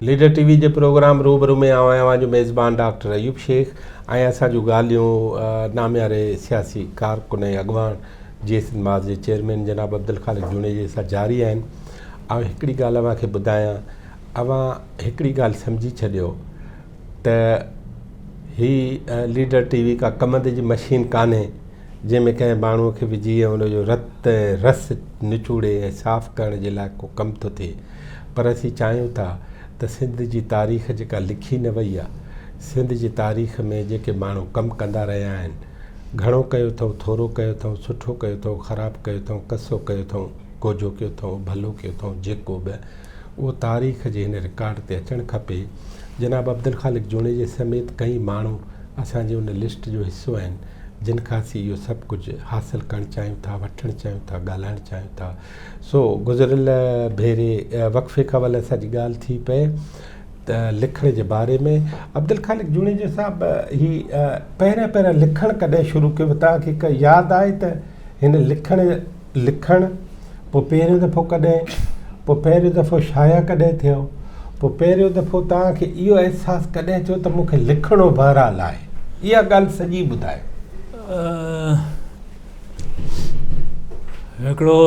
Leader TV जे programme रूबरू में आवां जो मेज़बान डॉक्टर अयूब शेख ऐं असांजूं ॻाल्हियूं नामियारे सियासी कारकुन ऐं अॻवान जी सिंधमास जे चेयरमैन जनाब अब्दुल ख़ालिक जुनेजे सां जारी आहिनि। ऐं हिकिड़ी ॻाल्हि अव्हांखे ॿुधायां, अव्हां हिकिड़ी ॻाल्हि सम्झी छॾियो त हीअ लीडर टीवी का कमंद जी मशीन कान्हे जंहिंमें कंहिं माण्हूअ खे विझी हुनजो रत रस निचोड़े ऐं साफ़ु करण जे लाइ को कमु थो थिए। पर असीं चाहियूं था त सिंध जी तारीख़ जेका लिखी न वई आहे, सिंध जी तारीख़ में जेके माण्हू कमु कंदा रहिया आहिनि, घणो कयो अथऊं, थोरो कयो अथऊं, सुठो कयो अथऊं, ख़राबु कयो अथऊं, कसो कयो अथऊं, गोजो कयो अथऊं, भलो कयो अथऊं, जेको बि उहो तारीख़ जे हिन रिकॉर्ड ते अचणु खपे। जनाब अब्दुल ख़ालिक जुनेजे समेत कई माण्हू असांजे उन लिस्ट जो हिसो आहिनि जिन खां असीं इहो सभु कुझु हासिलु करणु चाहियूं था, वठणु चाहियूं था, ॻाल्हाइणु चाहियूं था। सो गुज़िरियल भेरे वक़फ़े खां वल असांजी ॻाल्हि थी पए त लिखण जे बारे में। अब्दुल ख़ालिक जुनेजे साहिबु पहिरियां लिखणु कॾहिं शुरू कयो? तव्हांखे हिकु यादि आहे त हिन लिखणु पोइ पहिरियों दफ़ो कॾहिं, पोइ पहिरियों दफ़ो शाया कॾहिं थियो, पोइ पहिरियों दफ़ो तव्हांखे इहो अहसासु कॾहिं थियो त मूंखे लिखणो बहरहाल आहे? इहा ॻाल्हि सॼी ॿुधाए। हिकिड़ो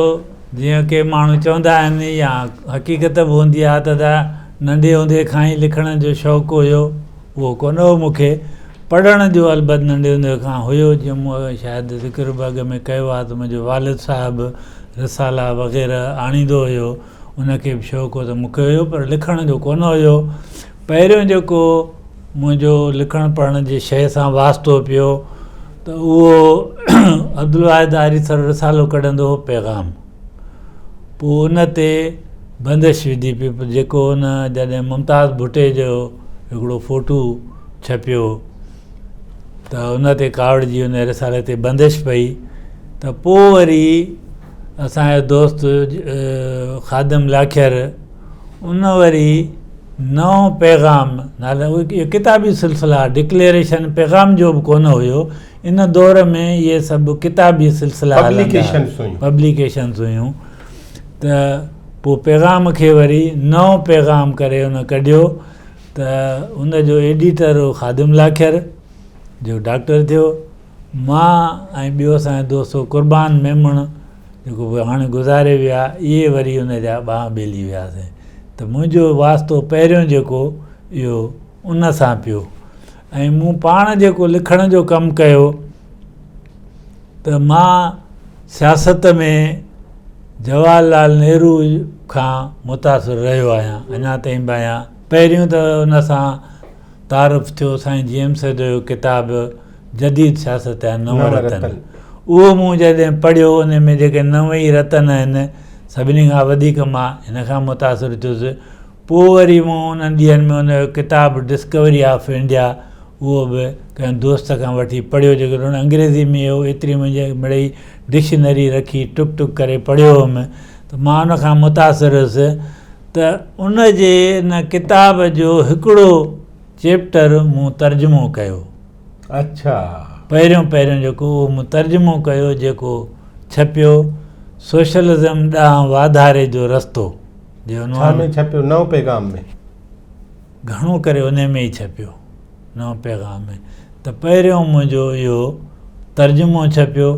जीअं के माण्हू चवंदा आहिनि या हक़ीक़त बि हूंदी आहे त नंढे हूंदे खां ई लिखण जो शौक़ु हुयो, उहो कोन हो मूंखे। पढ़ण जो अलबत् नंढे हूंदे खां हुयो। जीअं मूं शायदि ज़िक्र बि अॻ में कयो आहे त मुंहिंजो वालिद साहिबु रिसाला वग़ैरह आणींदो हुयो, उनखे बि शौक़ु हो त मूंखे हुयो, पर लिखण जो कोन हुयो। पहिरियों जेको मुंहिंजो लिखण पढ़ण जी शइ सां वास्तो पियो त उहो अब्दुल वाहिद आरिसर रिसालो कढंदो हो पैगाम। पोइ उन ते बंदिश विधी पई, जेको उन जॾहिं मुमताज़ भुट्टे जो हिकिड़ो फ़ोटू छपियो त उन ते कावड़ जी उन रिसाले ते बंदिश पई। त पोइ वरी असांजो दोस्त ख़ादिम लाखियर उन वरी नओं पैगाम नाले इहो किताबी सिलसिला डिक्लेरेशन पैगाम जो बि कोन हुयो। इन दौर में इहे सभु किताबी सिलसिला पब्लिकेशन्स हुयूं। त पोइ पैगाम खे वरी नओं पैगाम करे उन कढियो त उनजो एडिटर हो ख़ादिम लाखियर जो डॉक्टर थियो। मां ऐं ॿियो असांजो दोस्त क़ुर्बान मेमण जेको हाणे गुज़ारे विया, इहे वरी उन जा ॿांह ॿेली वियासीं। त मुंहिंजो वास्तो पहिरियों जेको इहो उन सां पियो। ऐं मूं पाण जेको लिखण जो कमु कयो त मां सियासत में जवाहरलाल नेहरू खां मुतासिर रहियो आहियां, अञा ताईं बि आहियां। पहिरियों त उन सां तारुफ़ थियो साईं जीएम सैद जो किताबु जदीद सियासत या नव रतन। उहो मूं जॾहिं पढ़ियो, उन में जेके नव ई रतन आहिनि सभिनी खां वधीक मां हिन खां मुतासिर थियुसि। पोइ वरी मूं उन्हनि ॾींहंनि में उनजो किताबु डिस्कवरी ऑफ इंडिया उहो बि कंहिं दोस्त खां वठी पढ़ियो, जेको उन अंग्रेज़ी में हो। एतिरी मुंहिंजे मिड़ई डिक्शनरी रखी टुक टुक करे पढ़ियो हुउमि। त मां उन खां मुतासिर हुउसि त उन जे इन किताब जो हिकिड़ो चैप्टर मूं तर्जुमो कयो। अच्छा। पहिरियों जेको मूं तर्जुमो कयो, जेको छपियो सोशलिज़म ॾांहुं वाधारे जो रस्तो जे उनवान में छपियो, नओं पैगाम में घणो करे उन में ई छपियो, नओं पैगाम में। त पहिरियों मुंहिंजो इहो तर्जुमो छपियो।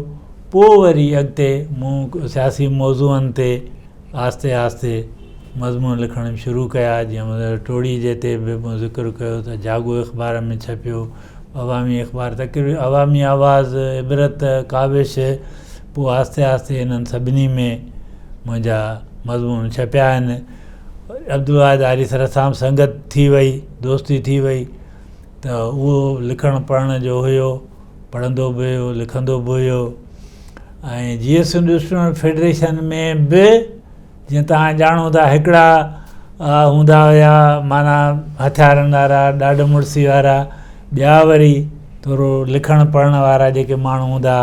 पोइ वरी अॻिते मूं सियासी मौज़ूअनि ते आहिस्ते आहिस्ते मज़मून लिखण शुरू कया। जीअं टोड़ी जे ते बि मूं ज़िक्र कयो त जागो अख़बार में छपियो, अवामी अख़बार, तक़रीर अवामी आवाज़, इबरत, काविश। पोइ आहिस्ते आहिस्ते इन्हनि सभिनी में मुंहिंजा मज़मून छपिया आहिनि। अब्दुल वाहिद आरिसर सां संगत थी वई, दोस्ती थी वई, त उहो लिखण पढ़ण जो हुयो, पढ़ंदो बि हुयो, लिखंदो बि हुयो। ऐं जीअं सिंध स्टूडेंट फेडरेशन में बि जीअं तव्हां ॼाणो था हिकिड़ा हूंदा हुया माना हथियारनि वारा, ॾाढ मुड़सी वारा, ॿिया वरी थोरो लिखण पढ़ण वारा जेके माण्हू हूंदा।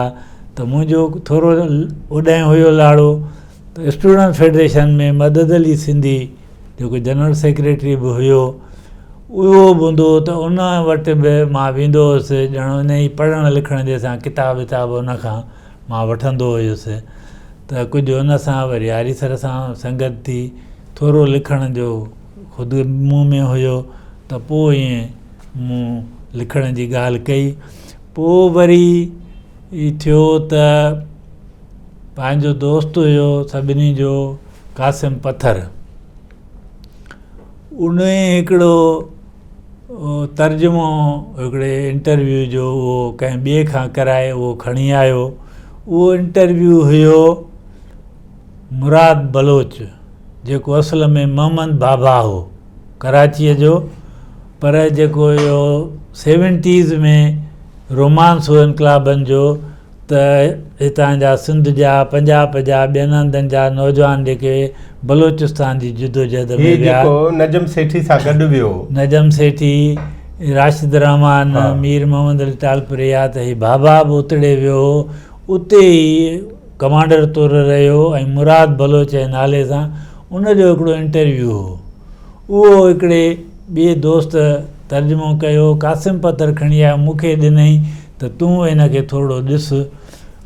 त मुंहिंजो थोरो ओॾांहुं हुयो लाड़ो त स्टूडेंट फेडरेशन में मदद अली सिंधी जेको जनरल सेक्रेटरी बि हुयो, उहो बि हूंदो त उन वटि बि मां वेंदो हुउसि। ॼण उन ई पढ़ण लिखण जे सां किताब विताब उन खां मां वठंदो हुयुसि। त कुझु उन सां वरी आरिसर सां संगत थी, थोरो लिखण जो ख़ुदि मुंहं में हुयो त पोइ ईअं मूं लिखण जी ॻाल्हि कई। पोइ वरी ई थियो त पंहिंजो दोस्त हुयो सभिनी जो क़ासिम पत्थर, उन हिकिड़ो तर्जुमो हिकिड़े इंटरव्यू जो उहो कंहिं ॿिए खां कराए उहो खणी आयो। उहो इंटरव्यू हुयो मुराद बलोच, जेको असल में मोहम्मद बाबा हो कराचीअ जो, पर जेको इहो 70s में रोमांस हो इनकलाबनि जो, त हितां जा सिंध जा पंजाब जा ॿियनि हंधनि जा नौजवान जेके बलोचिस्तान जी जदोजहद में विया, नजम सेठी सां गॾु वियो, नजम सेठी, राशिद रहमान, मीर मोहम्मद अली टालपुरिया, त ही बाबा बि उतड़े वियो, उते ई कमांडर तौरु रहियो ऐं मुराद बलोच जे नाले सां उनजो हिकिड़ो इंटरव्यू हो। उहो हिकिड़े ॿिए दोस्त तर्जुमो कयो, क़ासिम पत्थर खणी आयो, मूंखे ॾिनई त तूं हिनखे थोरो ॾिस।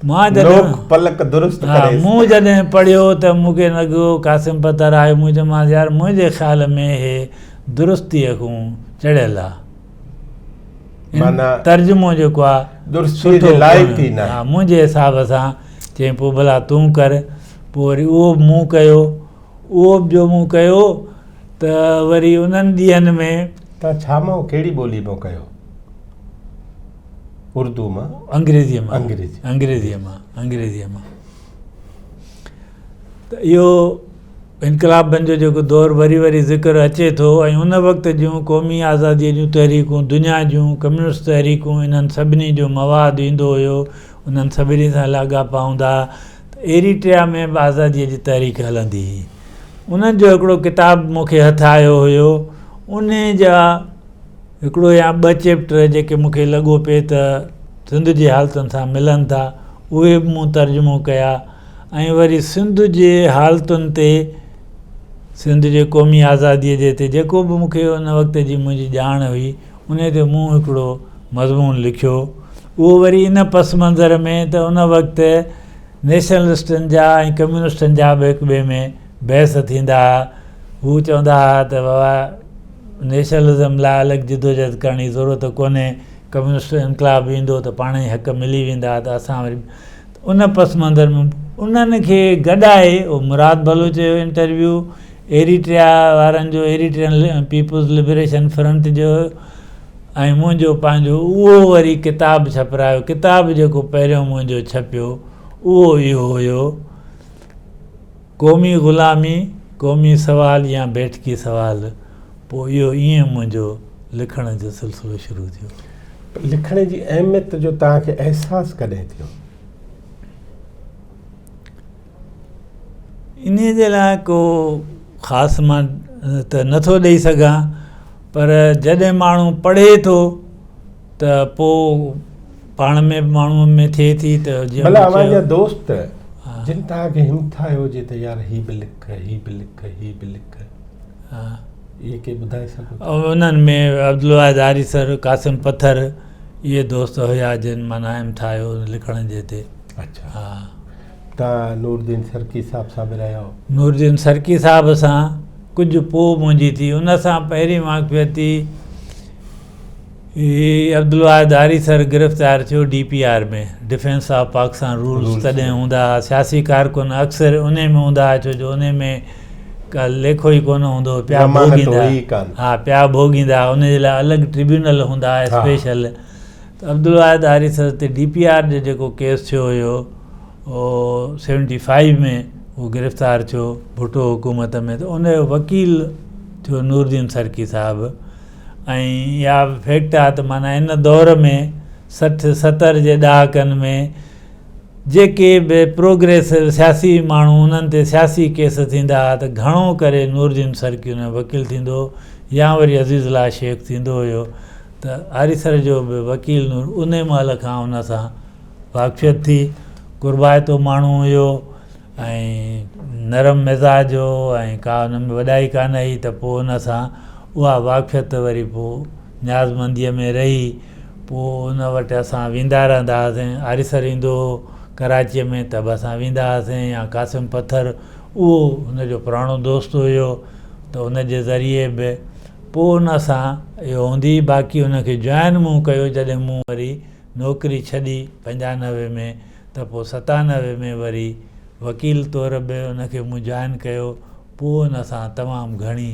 मां जॾहिं मूं जॾहिं पढ़ियो त मूंखे लॻो क़ासिम पत्थर आयो, मूं चयोमांसि यार मुंहिंजे ख़्याल में हे दुरुस्तीअ खां चढ़ियल आहे, तर्जुमो जेको आहे सुठो, हा मुंहिंजे हिसाब सां। चई पोइ भला तूं कर। पोइ वरी उहो मूं कयो, उहो बि जो मूं कयो त वरी उन्हनि ॾींहंनि में तव्हां छा मां कहिड़ी ॿोली में कयो? उर्दू मां? अंग्रेज़ीअ मां। अंग्रेज़ीअ मां। त इहो इनकलाबनि जो जेको दौरु वरी वरी ज़िक्र अचे थो, ऐं उन वक़्त जूं क़ौमी आज़ादीअ जूं तहरीकूं, दुनिया जूं कम्यूनिस्ट तहरीकूं, इन्हनि सभिनी जो मवादु ईंदो हुयो, उन्हनि सभिनी सां लाॻापा हूंदा। त एरिट्रिया में बि आज़ादीअ जी तहरीक हलंदी हुई। उन्हनि जो हिकिड़ो किताबु मूंखे हथु आयो हुयो, उन जा हिकिड़ो या ॿ चैप्टर जेके मूंखे लॻो पिए त सिंध जी हालतुनि सां मिलनि था, उहे बि मूं तर्जुमो कया। ऐं वरी सिंध जे हालतुनि ते, सिंध जे क़ौमी आज़ादीअ जे ते जेको बि मूंखे उन वक़्त जी मुंहिंजी ॼाण हुई, उन ते मूं हिकिड़ो मज़मून लिखियो। उहो वरी इन पस मंज़र में त उन वक़्तु नेशनलिस्टनि जा ऐं कम्यूनिस्टनि जा बि हिक ॿिए में बहस थींदा हुआ। हू चवंदा हुआ त बाबा नेशनलिज़म लाइ अलॻि जदोजहद करण जी ज़रूरत कोन्हे, कम्यूनिस्ट इनकलाब ईंदो त पाण ई हक़ मिली वेंदा। त असां वरी उन पस मंज़र में उन्हनि खे गॾाए उहो मुराद बलोच जो इंटरव्यू, एरिट्रिया वारनि जो, एरिट्रियन पीपुल्स लिबरेशन फ्रंट जो, ऐं मुंहिंजो पंहिंजो उहो वरी किताबु छपिरायो। किताबु जेको पहिरियों मुंहिंजो छपियो उहो इहो हुयो, क़ौमी ग़ुलामी, क़ौमी सवाल या बैठकी सवाल। पोइ इहो ईअं मुंहिंजो लिखण जो सिलसिलो शुरू थियो। लिखण जी अहमियत जो तव्हांखे अहसासु कॾहिं थियो? इन जे लाइ को ख़ासि मां त नथो ॾेई सघां, पर जॾहिं माण्हू पढ़े थो त पोइ पाण में माण्हूअ में थिए थी त भला दोस्त जिन तव्हांखे हिमथायो जे त यार ही बि लिख, ही बि लिख, ही बि लिख, इहे के ॿुधाए सघो? उन्हनि में अब्दुल वाहिद आरिसर, क़ासिम पत्थर, इहे दोस्त हुया जिन माना हिमथायो लिखण जे ते। अच्छा, हा। तव्हां नूरदीन सरकी साहिब सां बि रहिया? नूरदीन सरकी साहिब सां कुझु पोइ मुंहिंजी थी, उन सां पहिरीं वाक़फ़ियती अब्दुल वाहिद आरिसर गिरफ़्तार थियो DPR में, डिफेंस ऑफ पाकिस्तान रूल्स तॾहिं हूंदा। सियासी कारकुन अक्सर उन में हूंदा, छो जो उन में का लेखो ई कोन हूंदो, पिया भोॻींदा। हा, पिया भोॻींदा, उनजे लाइ अलॻि ट्रिब्यूनल हूंदा स्पेशल। त अब्दुल वाहिद आरिसर ते DPR जो जेको केस थियो हुयो, उहो 75 में उहो गिरफ़्तार थियो भुट्टो हुकूमत में, त उनजो वकील थियो नूरदीन सरकी साहिबु। ऐं इहा फैक्ट आहे त माना इन दौर में 60-70 जे ॾहाकनि में जेके बि प्रोग्रेसिव सियासी माण्हू उन्हनि ते सियासी केस थींदा हुआ, त घणो करे नूरदीन सरकी उन वकील थींदो, या वरी अज़ीज़ुल्लाह शेख थींदो हुयो। त आरिसर जो बि वकील उन महिल खां उन सां वाक़फ़ियत थी। कुर्बाइतो माण्हू हुयो ऐं नरम मिज़ाज हो ऐं का हुन में वॾाई कान हुई, त पोइ उन सां उहा वाक़फ़ियत वरी पोइ न्याज़मंदीअ में रही। पोइ उन वटि असां वेंदा रहंदा हुआसीं, आरिसर ईंदो हो कराचीअ में त बि असां वेंदा हुआसीं, या क़ासिम पत्थर उहो हुनजो पुराणो दोस्त हुयो, त त उन जे ज़रिए बि पोइ उन सां इहो हूंदी। बाक़ी उनखे जॉइन मूं कयो जॾहिं मूं वरी नौकिरी छॾी 95 में, त पोइ 97 में वरी वकील तौर बि उनखे मूं जॉइन कयो। पोइ उन सां तमामु घणी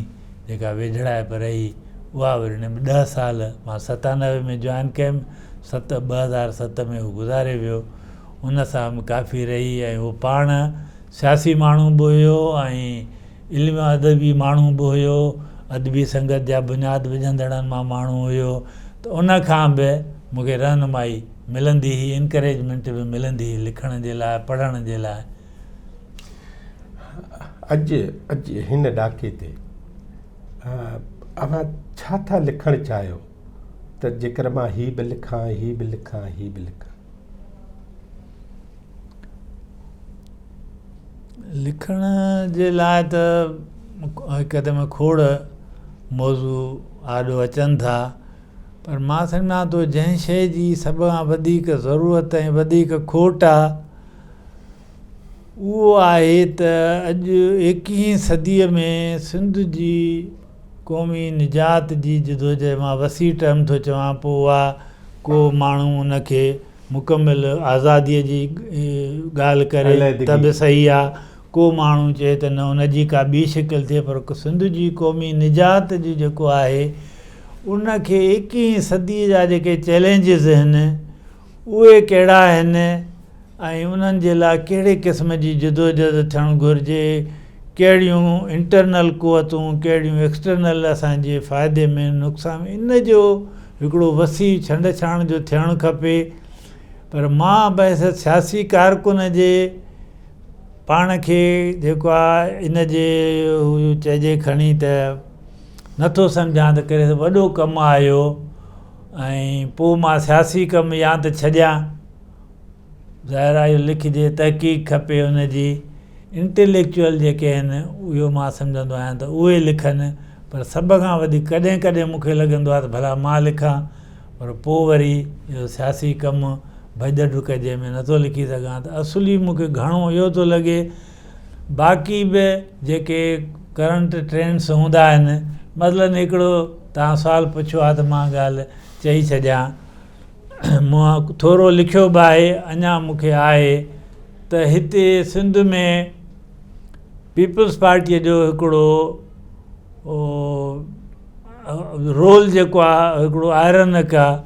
जेका वेझड़ाइप रही उहा वरी हुन में 10 साल मां 97 में जॉइन कयुमि, 2007 में उहो गुज़ारे वियो। उन सां बि काफ़ी रही ऐं उहो पाण सियासी माण्हू बि हुयो ऐं इल्म अदबी माण्हू बि हुयो, अदबी संगत जा बुनियाद विझंदड़नि मां माण्हू हुयो। त उन खां बि मूंखे रहनुमाई मिलंदी हुई, इनकरेजमेंट बि मिलंदी हुई लिखण जे लाइ, पढ़ण जे लाइ। अॼु हिन ॾाके ते अव्हां छा था लिखणु चाहियो त जेकर मां हीअ बि लिखां, हीअ बि लिखां, हीअ बि लिखां? लिखण जे लाइ त हिकदमि खोड़ मौज़ू आॾो अचनि था, पर मां सम्झां थो जंहिं शइ जी सभ खां वधीक ज़रूरत ऐं वधीक खोट आहे उहो आहे त अॼु 21वीं सदीअ में सिंध जी क़ौमी निजात जी जदोजहद, मां वसी टर्म थो चवां, पोइ उहा को माण्हू उनखे मुकमिल आज़ादीअ जी ॻाल्हि करे त बि सही आहे, को माण्हू चए त न उनजी का ॿी शिकिल थिए, पर सिंध जी क़ौमी निजात जी जेको आहे उनखे 21वीं सदीअ जा जेके चैलेंजिस आहिनि उहे कहिड़ा आहिनि ऐं उन्हनि जे लाइ कहिड़े क़िस्म जी जदोजहद थियणु घुरिजे, कहिड़ियूं इंटरनल कुवतूं, कहिड़ियूं एक्सटर्नल असांजे फ़ाइदे में नुक़सान, इन जो हिकिड़ो वसी छंड छाण जो थियणु खपे। पर मां बहस सियासी कारकुन जे पाण खे जेको आहे इन जे चइजे खणी त नथो सम्झां त करे वॾो कमु आयो ऐं पोइ मां सियासी कमु या त छॾियां, ज़ाहिर आहे इहो लिखिजे, तहक़ीक़ खपे उनजी, इंटेलेक्चुअल जेके आहिनि उहो मां सम्झंदो आहियां त उहे लिखनि। पर सभ खां वधीक कॾहिं कॾहिं मूंखे लॻंदो आहे त भला मां लिखां, पर पोइ वरी इहो सियासी कमु भॼ डुक जंहिंमें नथो लिखी सघां। त असुली मूंखे घणो इहो थो लॻे, बाक़ी बि जेके करंट ट्रेंड्स हूंदा आहिनि, मतिलबु हिकिड़ो तव्हां सुवालु पुछियो आहे त मां ॻाल्हि चई छॾियां, मां थोरो लिखियो बि आहे, अञा मूंखे आहे त हिते सिंध में पीपल्स पार्टीअ जो हिकिड़ो रोल जेको आहे हिकिड़ो आयरनक आहे,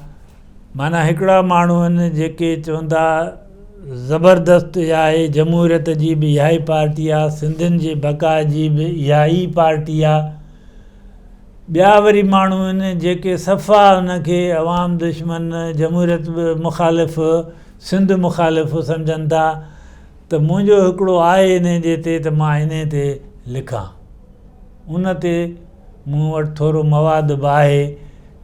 माना हिकिड़ा माण्हू आहिनि जेके चवंदा ज़बरदस्त आहे, जमहूरियत जी बि इहा ई पार्टी आहे, सिंधियुनि जे बका जी बि इहा ई पार्टी आहे। ॿिया वरी माण्हू आहिनि जेके सफ़ा उनखे अवाम दुश्मन, जमहूरियत मुखालिफ़, सिंध मुखालिफ़ सम्झनि था। त मुंहिंजो हिकिड़ो आहे इन जे ते त मां इन ते लिखां, उन ते मूं वटि थोरो मवाद बि आहे,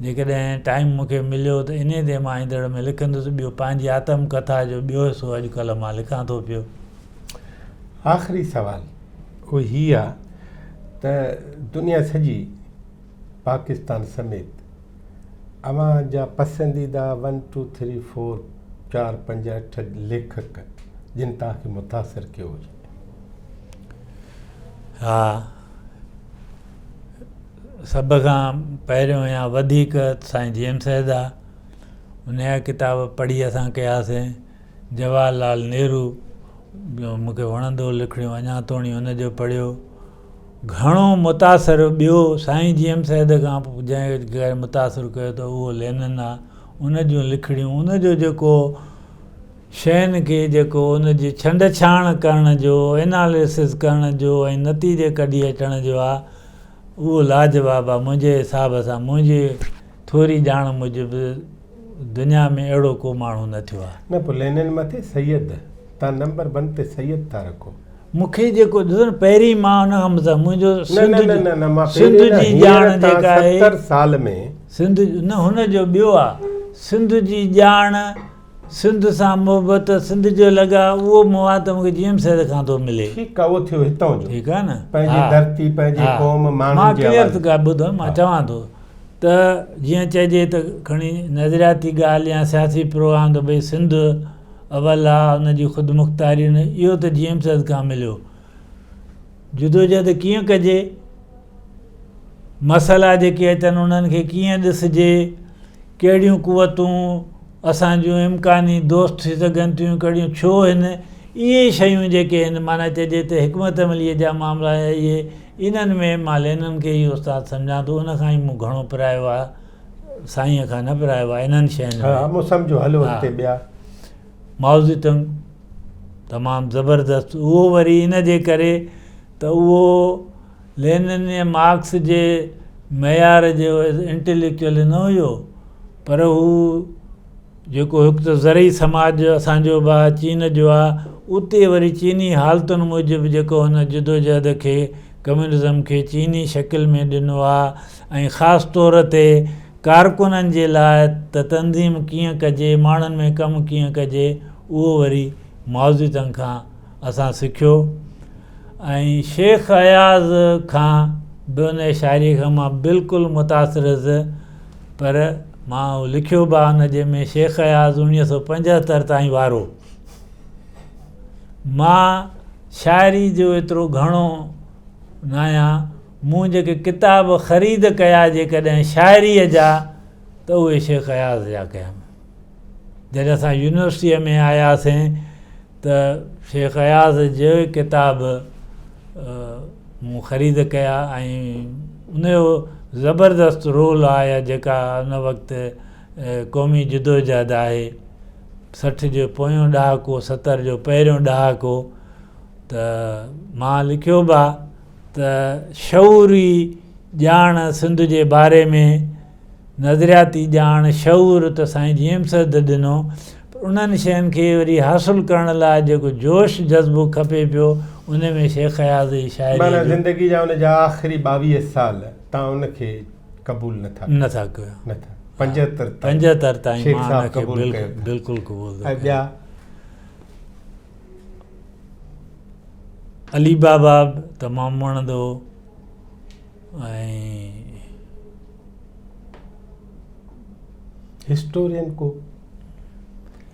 जेकॾहिं टाइम मूंखे मिलियो त इन ते मां ईंदड़ में लिखंदुसि। ॿियो पंहिंजी आत्म कथा जो ॿियो हिसो अॼुकल्ह मां लिखां थो पियो। आख़िरी सवाल उहो हीअ आहे त दुनिया सॼी पाकिस्तान समेत अव्हां जा पसंदीदा 1 2 3 4 4 5 8 लेखक जिन तव्हांखे मुतासिर कयो हुजे? हा, सभ खां पहिरियों या वधीक साईं जेम्स हेड आहे, उनजा किताब पढ़ी असां कयासीं। जवाहरलाल नेहरू मूंखे वणंदो लिखणु, अञा ताईं हुनजो पढ़ियो। घणो मुतासिर ॿियो साईं जेम्स हेड खां जंहिं मुतासिर कयो त उहो लेनिन आहे। उन जूं लिखणियूं, उनजो जेको शयुनि खे जेको उनजी छंड छाण करण जो, एनालिसिस करण जो ऐं नतीजे कढी अचण जो आहे, उहो लाजवाबु आहे। मुंहिंजे हिसाब सां, मुंहिंजी थोरी ॼाण मूजिबि दुनिया में अहिड़ो को माण्हू न थियो आहे। न पोइ लेनिन मथे सैयद, तव्हां नंबर 1 ते सैयद था रखो। मूंखे जेको ॾिसो पहिरीं मां हुन खां मतिलबु मुंहिंजो सिंध जी ॼाण जेका आहे 70 साल में सिंध न हुनजो ॿियो आहे, सिंध जी ॼाण, सिंध सां मुहबत, सिंध जो लॻाव, उहो मवाद मूंखे जेम्स हेड खां थो मिले। ठीकु आहे, उहो थियो हितां जो, ठीकु आहे न, पंहिंजी धरती, पंहिंजी क़ौम, माण्हुनि मां जे क्लियर थो कयां, ॿुधो मां चवां थो त जीअं चइजे त खणी नज़रियाती ॻाल्हि या सियासी प्रोग्राम त भई सिंध अवल आहे, हुनजी ख़ुदि मुख़्तारी, इहो त जेम्स हेड खां मिलियो। जदोजहद कीअं कजे मसइला जेके अचनि उन्हनि खे कीअं ॾिसिजे, कहिड़ियूं कुवतूं असां जूं इम्कानी दोस्त थी सघनि थियूं, कहिड़ियूं छो आहिनि, इहे शयूं जेके आहिनि माना चइजे त हिकमत अमलीअ जा मामला इहे, इन्हनि में मां लेनन खे ई उस्तादु सम्झां थो। उनखां ई मूं घणो पिरायो आहे, साईंअ खां न पिरायो आहे इन्हनि शयुनि हा में। मूं सम्झो हलो हा। हिते ॿिया माउज़ितंग तमामु ज़बरदस्तु, उहो वरी इन जे करे त उहो लेनिन ऐं मार्क्स जे मयार जो इंटेलेक्चुअल न हुयो, पर हू जेको हिकु त ज़रई समाज असांजो बि आहे, चीन जो आहे, उते वरी चीनी हालतुनि मूजिबि जेको हुन जदोजहद खे कम्यूनिज़म खे चीनी शकिल में ॾिनो आहे, ऐं ख़ासि तौर ते कारकुननि जे लाइ त तंज़ीम कीअं कजे, माण्हुनि में कमु कीअं कजे, उहो वरी माउज़ितंग खां असां सिखियो। ऐं शेख अयाज़ खां बि उन शाइरी खां मां बिल्कुलु मुतासिर हुअसि, पर मां लिखियो बि आहे हुन जे में शेख अयाज़ 1975 ताईं वारो। मां शाइरी जो एतिरो घणो न आहियां, मूं जेके किताब ख़रीद कया जेकॾहिं शाइरीअ जा त उहे शेख अयाज़ जा कया। जॾहिं असां यूनिवर्सिटीअ में आयासीं त शेख अयाज़ जो किताब मूं ख़रीद कया, ऐं उनजो ज़बरदस्तु रोल आहे जेका उन वक़्तु क़ौमी जदोजहद आहे, 60 जो पोयों ॾहाको, 70 जो पहिरियों ॾहाको, त मां लिखियो बि आहे त शऊरी ॼाण सिंध जे बारे में, नज़रियाती ॼाण शऊर त साईं जेम्सद ॾिनो, पर उन्हनि शयुनि खे वरी हासिलु करण लाइ जेको जोश जज़्बो खपे पियो, उन में शेख अयाज़ जी शाइरी माना ज़िंदगी जा उन जा आख़िरी 22 साल तव्हां उनखे क़बूल नथा कयो, नथा 75 ताईं शेख मां साहब उनखे क़बूल कयो। बिल्कुलु क़बूल ऐं ॿिया अली बाबा तमामु वणंदो, ऐं हिस्टोरियन को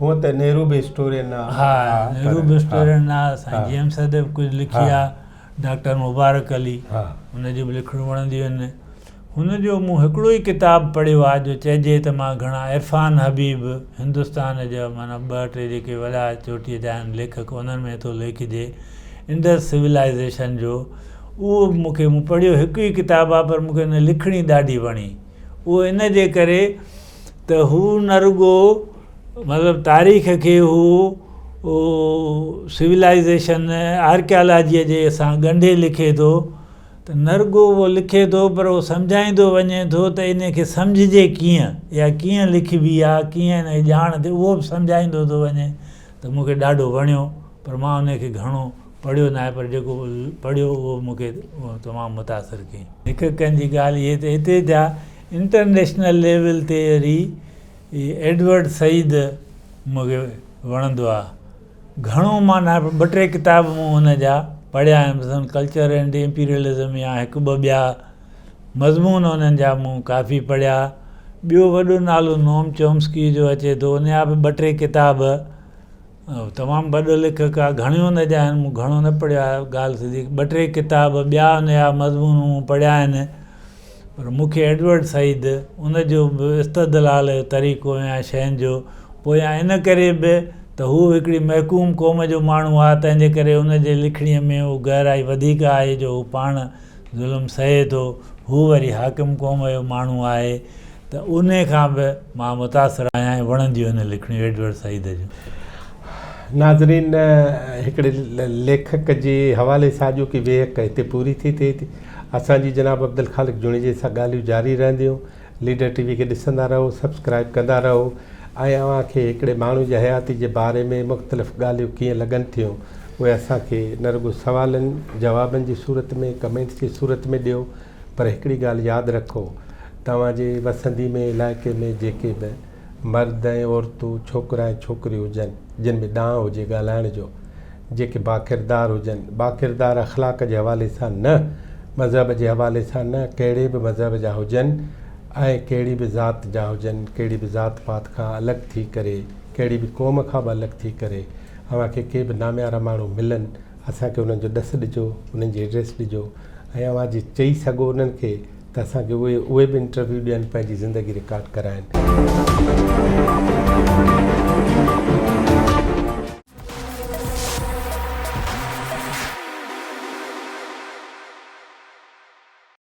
हूअं त नेहरू बि हिस्टोरियन आहे। हा, नेहरू बि हिस्टोरियन आहे, साईं हा। जेम्स बि कुझु लिखी हा। आहे, डॉक्टर मुबारक अली, हा हुनजूं बि लिखणियूं वणंदियूं आहिनि। हुनजो मूं हिकिड़ो ई किताबु पढ़ियो आहे जो चइजे त मां घणा इरफ़ान हबीब हिंदुस्तान जा माना 2-3 जेके वॾा चोटीअ जा आहिनि लेखक, उन्हनि में थो लिखिजे इंडस सिविलाइज़ेशन जो, उहो मूं पढ़ियो, हिकु ई किताबु आहे, पर मूंखे हुन लिखणी ॾाढी वणी। उहो इन जे करे त हू न रुॻो मतिलबु तारीख़ खे हू सिविलाइज़ेशन आर्कियालॉजीअ जे सां ॻंढे लिखे थो, त न रुॻो उहो लिखे थो, पर उहो सम्झाईंदो वञे थो त इन खे सम्झिजे कीअं, या कीअं लिखिबी आहे, कीअं इन जी ॼाण थिए, उहो बि सम्झाईंदो थो वञे, त मूंखे ॾाढो वणियो। पर मां उनखे घणो पढ़ियो न आहे, पर जेको पढ़ियो उहो मूंखे तमामु मुतासिर कई। लेखकनि जी ॻाल्हि इहे त हिते जा इंटरनेशनल लेवल ते वरी एडवर्ड सईद मूंखे वणंदो आहे घणो। माना 2-3 किताब मूं हुन जा पढ़िया आहिनि, मसलन कल्चर एंड इम्पीरियलिज़म, या 1-2 ॿिया मज़मून हुननि जा मूं काफ़ी पढ़िया। ॿियो वॾो नालो नोम चॉम्स्की जो अचे थो, उन जा बि 2-3 किताब, तमामु वॾो लेखक आहे, घणियूं हुन जा आहिनि, मूं घणो न पढ़ियो आहे ॻाल्हि सिधी। 2-3 किताब ॿिया हुन जा मज़मून मूं पढ़िया आहिनि, पर मूंखे एडवर्ड सईद उनजो बि इस्तदलाल जो तरीक़ो या शयुनि जो, पोयां इन करे बि त हू हिकिड़ी महकूम क़ौम जो माण्हू आहे, तंहिंजे करे हुनजे लिखणीअ में उहा गहराई वधीक आहे जो हू पाण ज़ुल्म सहे थो, हू वरी हाकिम क़ौम जो माण्हू आहे, त उन खां बि मां मुतासिर आहियां, वणंदियूं आहिनि लिखणियूं एडवर्ड सईद जूं। नाज़रीन, हिकिड़े लेखक जे हवाले सां जो की वेहक हिते पूरी थी थिए थी। असांजी जनाब अब्दुल ख़ालिक जुणेजे सां ॻाल्हियूं जारी रहंदियूं। लीडर टीवी खे ॾिसंदा रहो, सब्सक्राइब कंदा रहो, ऐं अव्हांखे हिकिड़े माण्हू जी हयाती जे बारे में मुख़्तलिफ़ ॻाल्हियूं कीअं लॻनि थियूं उहे असांखे न रुॻो सवालनि जवाबनि जी सूरत में, कमेंट्स जी सूरत में ॾियो, पर हिकिड़ी ॻाल्हि यादि रखो, तव्हांजे वसंदी में इलाइक़े में जेके बि मर्द ऐं औरतूं, छोकिरा ऐं छोकिरियूं हुजनि जिन में ॾांहुं हुजे ॻाल्हाइण जो, जेके बाकिरदार हुजनि, बाकिरदार अख़लाक़ जे हवाले सां न, मज़हब जे हवाले सां न, कहिड़े बि मज़हब जा हुजनि ऐं कहिड़ी बि ज़ात जा हुजनि, कहिड़ी बि ज़ात पात खां अलॻि थी करे, कहिड़ी बि क़ौम खां बि अलॻि थी करे अव्हांखे के बि नाम्यारा माण्हू मिलनि, असांखे उन्हनि जो ॾस ॾिजो, उन्हनि जी एड्रेस ॾिजो, ऐं अव्हां जी चई सघो उन्हनि खे त असांखे उहे बि इंटरव्यू ॾियनि, पंहिंजी ज़िंदगी रिकॉर्ड कराइनि।